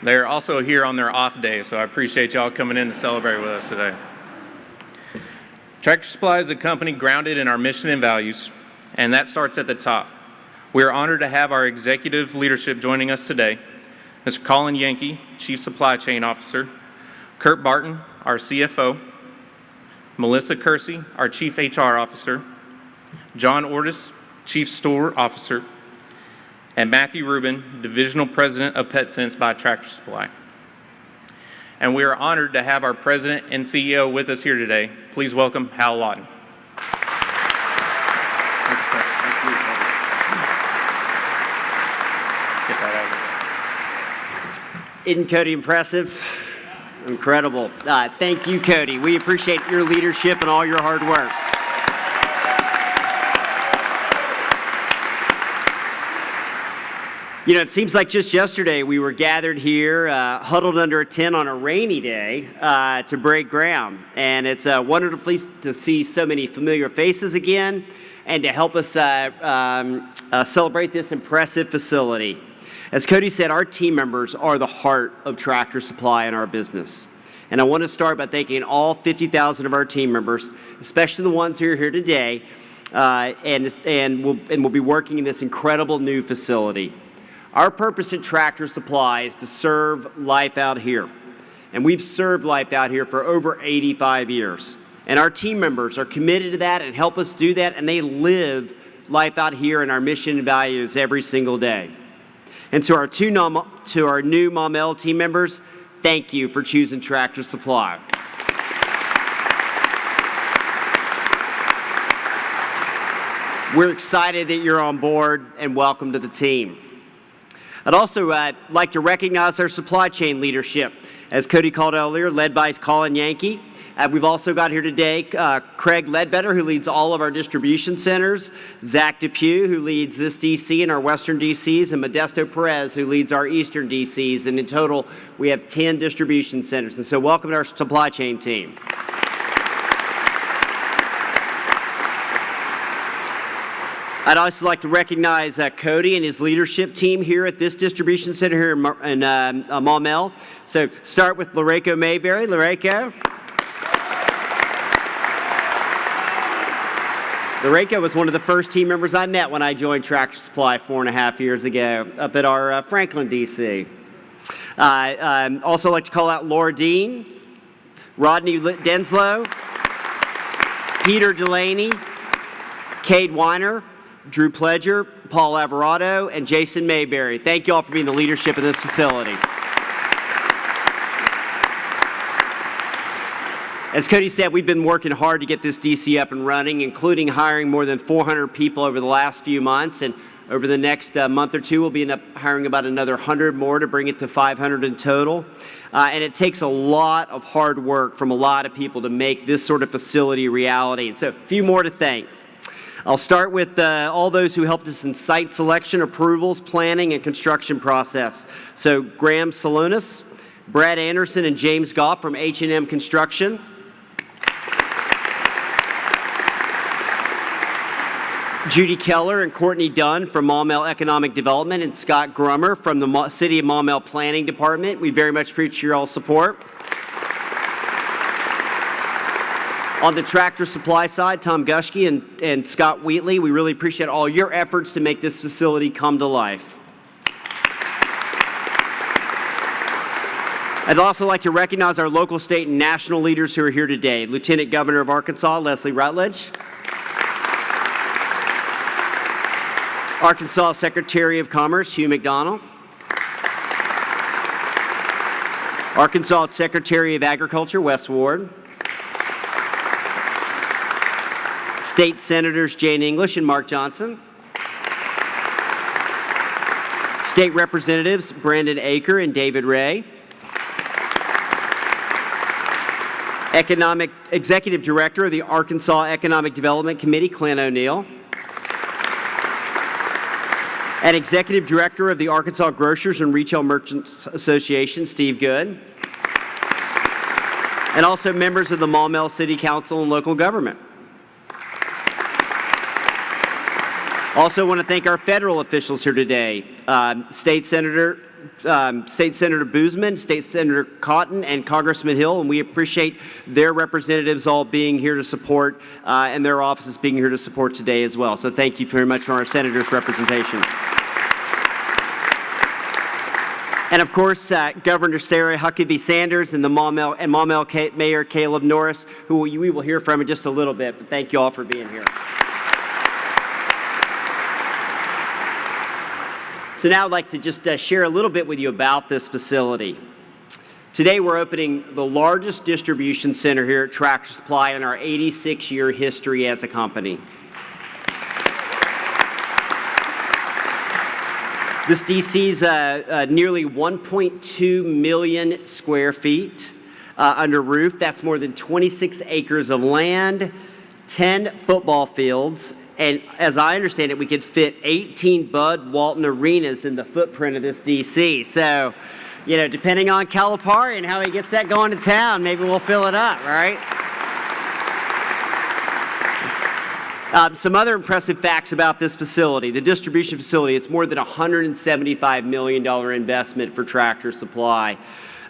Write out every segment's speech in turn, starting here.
They're also here on their off day, so I appreciate y'all coming in to celebrate with us today. Tractor Supply is a company grounded in our mission and values, and that starts at the top. We are honored to have our executive leadership joining us today. Mr. Colin Yankee, Chief Supply Chain Officer, Kurt Barton, our CFO, Melissa Kersey, our Chief HR Officer, John Ortis, Chief Store Officer, and Matthew Rubin, Divisional President of PetSense by Tractor Supply. And we are honored to have our President and CEO with us here today. Please welcome Hal Lawton. Isn't Cody impressive? Incredible. Thank you, Cody. We appreciate your leadership and all your hard work. You know, it seems like just yesterday we were gathered here, huddled under a tent on a rainy day to break ground. And it's wonderful to see so many familiar faces again and to help us celebrate this impressive facility. As Cody said, our team members are the heart of Tractor Supply in our business. And I want to start by thanking all 50,000 of our team members, especially the ones who are here today, and will be working in this incredible new facility. Our purpose at Tractor Supply is to serve life out here. And we've served life out here for over 85 years. And our team members are committed to that and help us do that, and they live life out here in our mission and values every single day. And to our new Maumelle team members, thank you for choosing Tractor Supply. We're excited that you're on board, and welcome to the team. I'd also like to recognize our supply chain leadership, as Cody called earlier, led by Colin Yankee. We've also got here today Craig Ledbetter, who leads all of our distribution centers, Zach Depew, who leads this DC and our western DCs, and Modesto Perez, who leads our eastern DCs. And in total, we have 10 distribution centers. And so welcome to our supply chain team. I'd also like to recognize Cody and his leadership team here at this distribution center here in Maumelle. So start with Lorraco Mayberry. Lorraco. Lorraco was one of the first team members I met when I joined Tractor Supply 4.5 years ago up at our Franklin DC. Also like to call out Laura Dean, Rodney Denslow, Peter Delaney, Cade Weiner, Drew Pledger, Paul Alvarado, and Jason Mayberry. Thank you all for being the leadership of this facility. As Cody said, we've been working hard to get this DC up and running, including hiring more than 400 people over the last few months. And over the next month or two, we'll be hiring about another 100 more to bring it to 500 in total. And it takes a lot of hard work from a lot of people to make this sort of facility a reality. And so a few more to thank. I'll start with all those who helped us in site selection, approvals, planning, and construction process. So Graham Salonis, Brad Anderson, and James Goff from H&M Construction. Judy Keller and Courtney Dunn from Maumelle Economic Development, and Scott Grummer from the City of Maumelle Planning Department. We very much appreciate your all support. On the Tractor Supply side, Tom Gushke and Scott Wheatley, we really appreciate all your efforts to make this facility come to life. I'd also like to recognize our local, state, and national leaders who are here today. Lieutenant Governor of Arkansas, Leslie Rutledge. Arkansas Secretary of Commerce, Hugh McDonald. Arkansas Secretary of Agriculture, Wes Ward. State Senators Jane English and Mark Johnson. State Representatives Brandon Aker and David Ray. Executive Director of the Arkansas Economic Development Committee, Clint O'Neill. And Executive Director of the Arkansas Grocers and Retail Merchants Association, Steve Good. And also members of the Maumelle City Council and local government. Also want to thank our federal officials here today, State Senator Boozman, State Senator Cotton, and Congressman Hill, and we appreciate their representatives all being here to support and their offices being here to support today as well. So thank you very much for our senators' representation. And of course, Governor Sarah Huckabee Sanders and the Maumelle Mayor Caleb Norris, who we will hear from in just a little bit, but thank you all for being here. So now I'd like to just share a little bit with you about this facility. Today we're opening the largest distribution center here at Tractor Supply in our 86-year history as a company. This DC is nearly 1.2 million square feet under roof. That's more than 26 acres of land, 10 football fields, and as I understand it, we could fit 18 Bud Walton arenas in the footprint of this DC. So, you know, depending on Calipari and how he gets that going to town, maybe we'll fill it up, right? Some other impressive facts about this facility. The distribution facility, it's more than $175 million investment for Tractor Supply.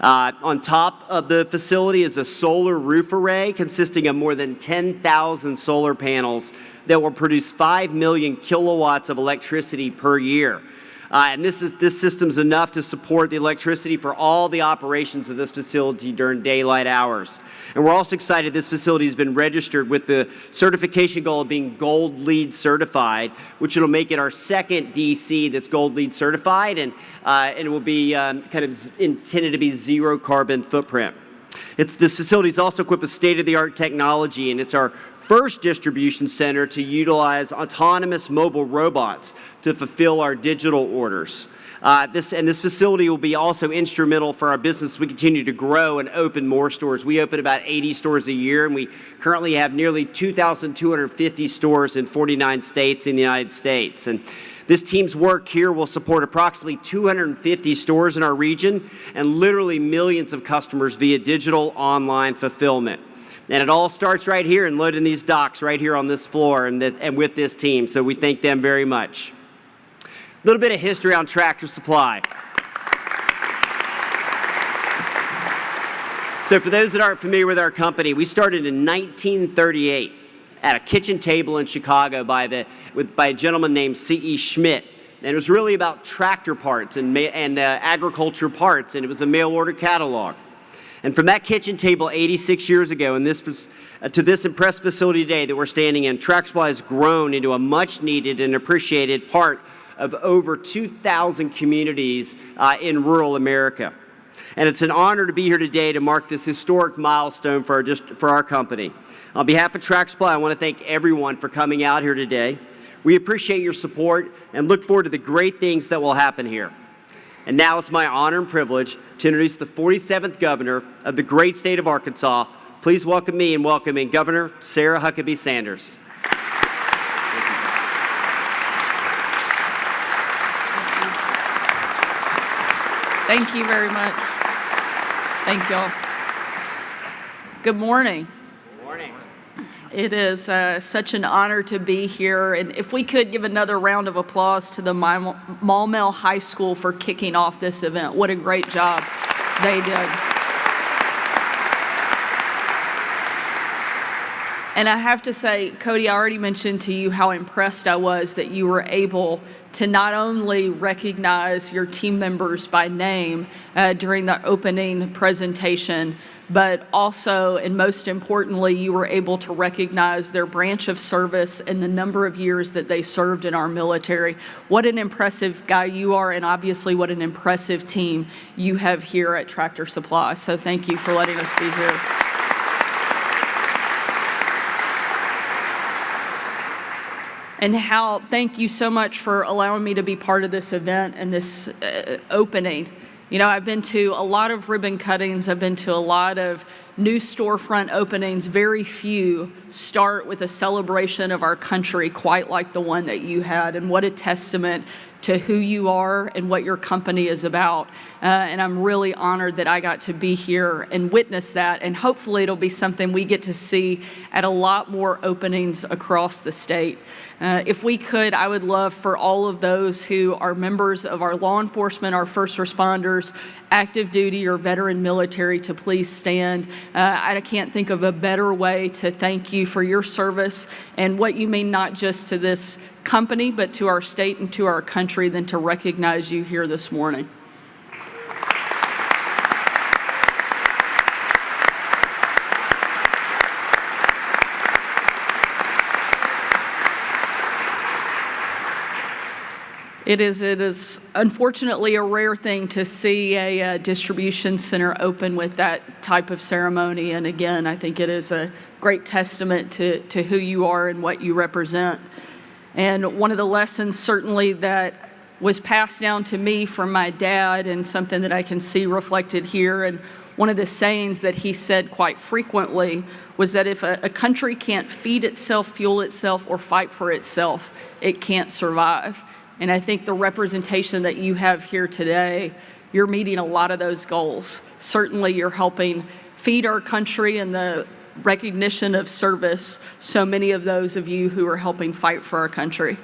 On top of the facility is a solar roof array consisting of more than 10,000 solar panels that will produce 5 million kilowatts of electricity per year. And this system's enough to support the electricity for all the operations of this facility during daylight hours. And we're also excited this facility has been registered with the certification goal of being Gold LEED certified, which will make it our second DC that's Gold LEED certified, and it will be kind of intended to be zero carbon footprint. This facility is also equipped with state-of-the-art technology, and it's our first distribution center to utilize autonomous mobile robots to fulfill our digital orders. This facility will be also instrumental for our business. We continue to grow and open more stores. We open about 80 stores a year, and we currently have nearly 2,250 stores in 49 states in the United States. And this team's work here will support approximately 250 stores in our region and literally millions of customers via digital online fulfillment. And it all starts right here and loading these docks right here on this floor and with this team. So we thank them very much. A little bit of history on Tractor Supply. So for those that aren't familiar with our company, we started in 1938 at a kitchen table in Chicago by a gentleman named C.E. Schmidt. And it was really about tractor parts and agriculture parts, and it was a mail order catalog. And from that kitchen table 86 years ago and to this impressive facility today that we're standing in, Tractor Supply has grown into a much needed and appreciated part of over 2,000 communities in rural America. And it's an honor to be here today to mark this historic milestone for our company. On behalf of Tractor Supply, I want to thank everyone for coming out here today. We appreciate your support and look forward to the great things that will happen here. And now it's my honor and privilege to introduce the 47th governor of the great state of Arkansas. Please welcome me in welcoming Governor Sarah Huckabee Sanders. Thank you very much. Thank y'all. Good morning. Good morning. It is such an honor to be here. And if we could give another round of applause to the Maumelle High School for kicking off this event. What a great job they did. And I have to say, Cody, I already mentioned to you how impressed I was that you were able to not only recognize your team members by name during the opening presentation, but also, and most importantly, you were able to recognize their branch of service and the number of years that they served in our military. What an impressive guy you are, and obviously what an impressive team you have here at Tractor Supply. So thank you for letting us be here. And Hal, thank you so much for allowing me to be part of this event and this opening. You know, I've been to a lot of ribbon cuttings. I've been to a lot of new storefront openings. Very few start with a celebration of our country quite like the one that you had. And what a testament to who you are and what your company is about. And I'm really honored that I got to be here and witness that. And hopefully it'll be something we get to see at a lot more openings across the state. If we could, I would love for all of those who are members of our law enforcement, our first responders, active duty or veteran military to please stand. I can't think of a better way to thank you for your service and what you mean not just to this company, but to our state and to our country than to recognize you here this morning. It is unfortunately a rare thing to see a distribution center open with that type of ceremony. And again, I think it is a great testament to who you are and what you represent. And one of the lessons certainly that was passed down to me from my dad, and something that I can see reflected here, and one of the sayings that he said quite frequently was that if a country can't feed itself, fuel itself, or fight for itself, it can't survive. And I think the representation that you have here today, you're meeting a lot of those goals. Certainly you're helping feed our country and the recognition of service, so many of those of you who are helping fight for our country.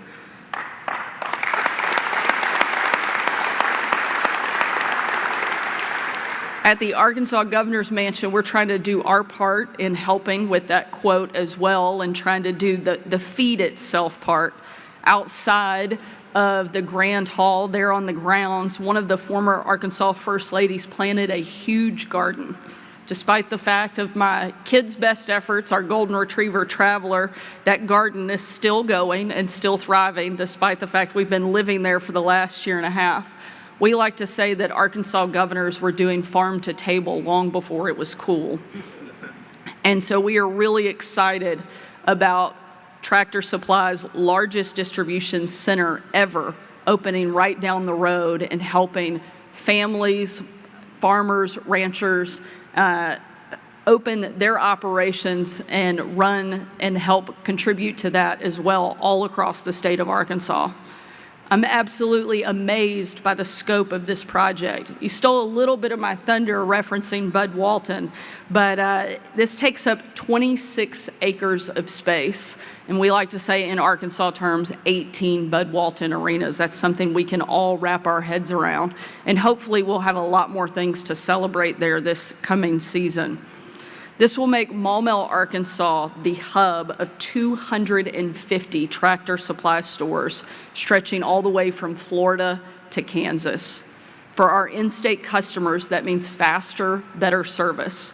At the Arkansas Governor's Mansion, we're trying to do our part in helping with that quote as well, and trying to do the feed itself part. Outside of the Grand Hall, there on the grounds, one of the former Arkansas First Ladies planted a huge garden. Despite the fact of my kids' best efforts, our golden retriever Traveler, that garden is still going and still thriving, despite the fact we've been living there for the last year and a half. We like to say that Arkansas governors were doing farm to table long before it was cool. And so we are really excited about Tractor Supply's largest distribution center ever opening right down the road and helping families, farmers, ranchers open their operations and run and help contribute to that as well all across the state of Arkansas. I'm absolutely amazed by the scope of this project. You stole a little bit of my thunder referencing Bud Walton, but this takes up 26 acres of space. And we like to say in Arkansas terms, 18 Bud Walton arenas. That's something we can all wrap our heads around. And hopefully we'll have a lot more things to celebrate there this coming season. This will make Maumelle, Arkansas, the hub of 250 Tractor Supply stores, stretching all the way from Florida to Kansas. For our in-state customers, that means faster, better service.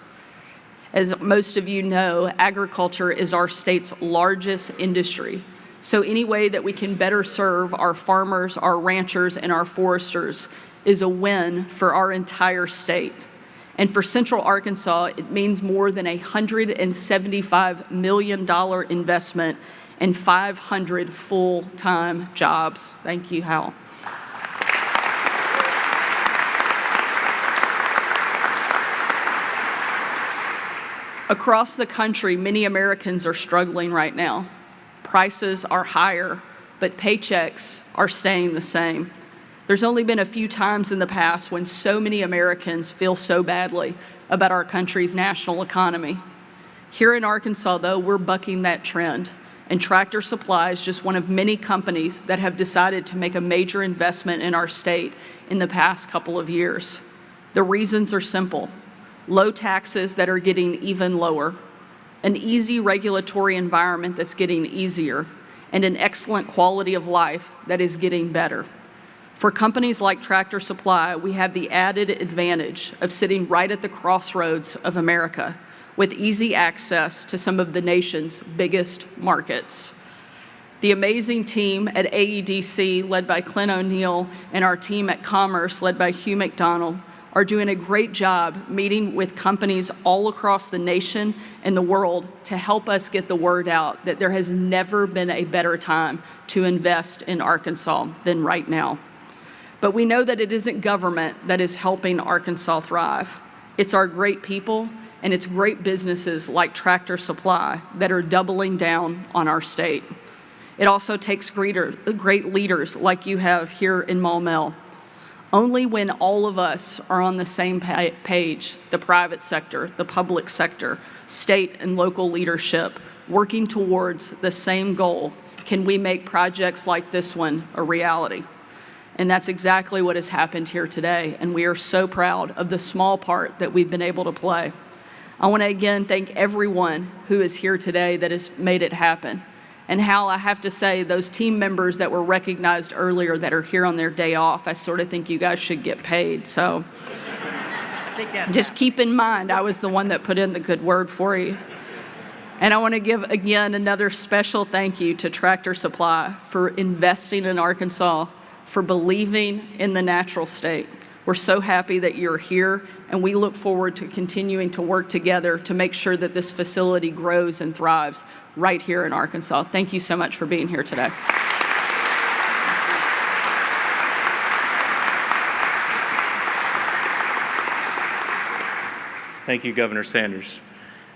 As most of you know, agriculture is our state's largest industry. So any way that we can better serve our farmers, our ranchers, and our foresters is a win for our entire state. And for Central Arkansas, it means more than a $175 million investment and 500 full-time jobs. Thank you, Hal. Across the country, many Americans are struggling right now. Prices are higher, but paychecks are staying the same. There's only been a few times in the past when so many Americans feel so badly about our country's national economy. Here in Arkansas, though, we're bucking that trend, and Tractor Supply is just one of many companies that have decided to make a major investment in our state in the past couple of years. The reasons are simple: low taxes that are getting even lower, an easy regulatory environment that's getting easier, and an excellent quality of life that is getting better. For companies like Tractor Supply, we have the added advantage of sitting right at the crossroads of America with easy access to some of the nation's biggest markets. The amazing team at AEDC, led by Clint O'Neill, and our team at Commerce, led by Hugh McDonald, are doing a great job meeting with companies all across the nation and the world to help us get the word out that there has never been a better time to invest in Arkansas than right now. But we know that it isn't government that is helping Arkansas thrive. It's our great people, and it's great businesses like Tractor Supply that are doubling down on our state. It also takes great leaders like you have here in Maumelle. Only when all of us are on the same page, the private sector, the public sector, state and local leadership, working towards the same goal, can we make projects like this one a reality? And that's exactly what has happened here today, and we are so proud of the small part that we've been able to play. I want to again thank everyone who is here today that has made it happen. And Hal, I have to say, those team members that were recognized earlier that are here on their day off, I sort of think you guys should get paid. So just keep in mind, I was the one that put in the good word for you. And I want to give, again, another special thank you to Tractor Supply for investing in Arkansas, for believing in the natural state. We're so happy that you're here, and we look forward to continuing to work together to make sure that this facility grows and thrives right here in Arkansas. Thank you so much for being here today. Thank you, Governor Sanders.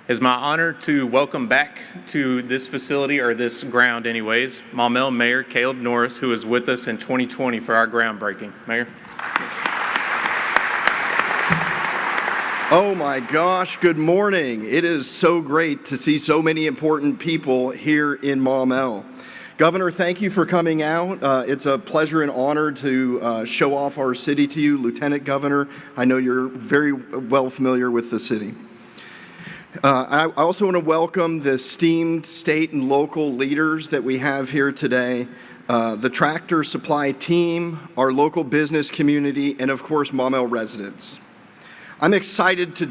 It's my honor to welcome back to this facility, or this ground anyways, Maumelle Mayor Caleb Norris, who was with us in 2020 for our groundbreaking. Mayor. Oh my gosh, good morning. It is so great to see so many important people here in Maumelle. Governor, thank you for coming out. It's a pleasure and honor to show off our city to you. Lieutenant Governor, I know you're very well familiar with the city. I also want to welcome the esteemed state and local leaders that we have here today, the Tractor Supply team, our local business community, and of course, Maumelle residents. I'm excited to